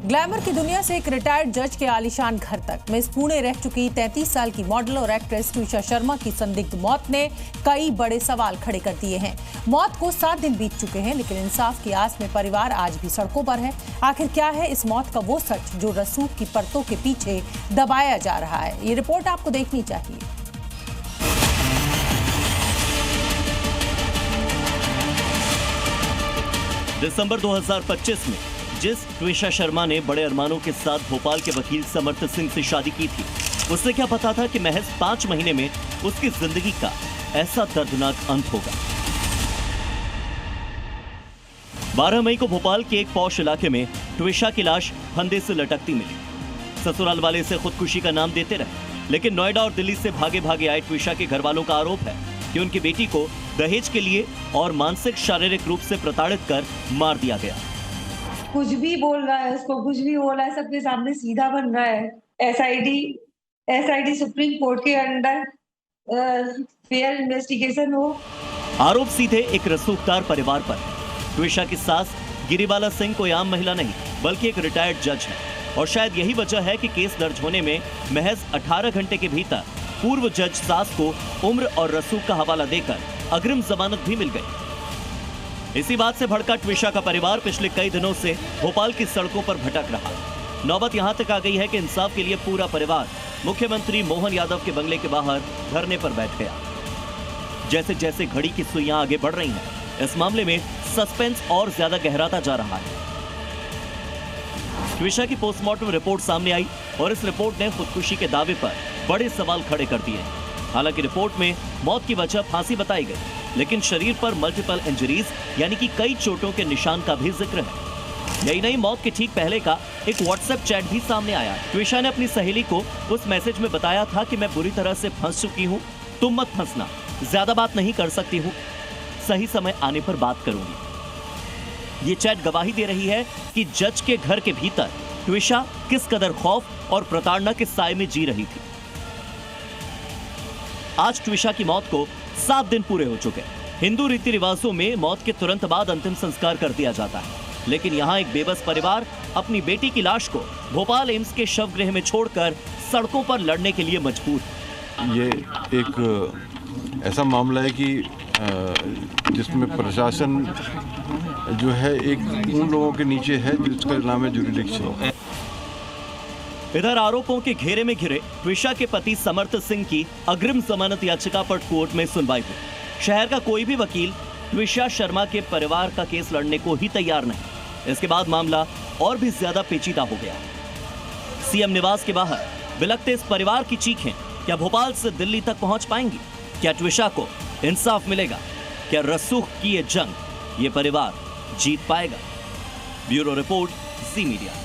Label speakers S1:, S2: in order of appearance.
S1: Glamour की दुनिया से एक रिटायर्ड जज के आलीशान घर तक मिस पुणे रह चुकी 33 साल की मॉडल और एक्ट्रेस ट्विशा शर्मा की संदिग्ध मौत ने कई बड़े सवाल खड़े कर दिए हैं। मौत को 7 दिन बीत चुके हैं, लेकिन इंसाफ की आस में परिवार आज भी सड़कों पर है। आखिर क्या है इस मौत का वो सच जो रसूख की परतों के पीछे दबाया जा रहा है? ये रिपोर्ट आपको देखनी चाहिए।
S2: दिसंबर 2025 में जिस ट्विशा शर्मा ने बड़े अरमानों के साथ भोपाल के वकील समर्थ सिंह से शादी की थी, उसे क्या पता था कि महज 5 महीने में उसकी जिंदगी का ऐसा दर्दनाक अंत होगा। 12 मई को भोपाल के एक पॉश इलाके में ट्विशा की लाश फंदे से लटकती मिली। ससुराल वाले इसे खुदकुशी का नाम देते रहे, लेकिन नोएडा और दिल्ली से भागे भागे आए ट्विशा के घर वालों का आरोप है कि उनकी बेटी को दहेज के लिए और मानसिक शारीरिक रूप से प्रताड़ित कर मार दिया गया।
S3: कुछ भी बोल रहा है, उसको कुछ भी बोला है, सबके सामने सीधा बन रहा है। एसआईटी सुप्रीम कोर्ट के अंडर फेयर इन्वेस्टिगेशन हो।
S2: आरोप सीधे एक रसूखदार परिवार पर। ट्विशा की सास गिरिबाला सिंह कोई आम महिला नहीं, बल्कि एक रिटायर्ड जज है, और शायद यही वजह है कि केस दर्ज होने में महज 18 घंटे के भीतर पूर्व जज सास को उम्र और रसूख का हवाला देकर अग्रिम जमानत भी मिल गई। इसी बात से भड़का ट्विशा का परिवार पिछले कई दिनों से भोपाल की सड़कों पर भटक रहा। नौबत यहां तक आ गई है कि इंसाफ के लिए पूरा परिवार मुख्यमंत्री मोहन यादव के बंगले के बाहर धरने पर बैठ गया। जैसे जैसे घड़ी की सुइयां आगे बढ़ रही हैं, इस मामले में सस्पेंस और ज्यादा गहराता जा रहा है। ट्विशा की पोस्टमार्टम रिपोर्ट सामने आई और इस रिपोर्ट ने खुदकुशी के दावे पर बड़े सवाल खड़े कर दिए। हालांकि रिपोर्ट में मौत की वजह फांसी बताई गई, लेकिन शरीर पर मल्टीपल इंजरीज यानी कि कई चोटों के निशान का भी जिक्र है। यही नहीं, मौत के ठीक पहले का एक व्हाट्सएप चैट भी सामने आया। ट्विशा ने अपनी सहेली को उस मैसेज में बताया था कि मैं बुरी तरह से फंस चुकी हूँ, तुम मत फंसना, ज्यादा बात नहीं कर सकती हूँ, सही समय आने पर बात करूंगी। ये चैट गवाही दे रही है कि जज के घर के भीतर ट्विशा किस कदर खौफ और प्रताड़ना के साए में जी रही थी। आज ट्विशा की मौत को 7 दिन पूरे हो चुके। हिंदू रीति रिवाजों में मौत के तुरंत बाद अंतिम संस्कार कर दिया जाता है, लेकिन यहाँ एक बेबस परिवार अपनी बेटी की लाश को भोपाल एम्स के शवगृह में छोड़कर सड़कों पर लड़ने के लिए मजबूर।
S4: ये एक ऐसा मामला है कि जिसमें प्रशासन जो है एक उन लोगों के नीचे है जिसका नाम है जुरिडिक्शन।
S2: इधर आरोपों के घेरे में घिरे ट्विशा के पति समर्थ सिंह की अग्रिम जमानत याचिका पर कोर्ट में सुनवाई हुई। शहर का कोई भी वकील ट्विशा शर्मा के परिवार का केस लड़ने को ही तैयार नहीं। इसके बाद मामला और भी ज्यादा पेचीदा हो गया। सीएम निवास के बाहर बिलखते इस परिवार की चीखें क्या भोपाल से दिल्ली तक पहुंच पाएंगी? क्या ट्विशा को इंसाफ मिलेगा? क्या रसूख की ये जंग ये परिवार जीत पाएगा? ब्यूरो रिपोर्ट, जी मीडिया।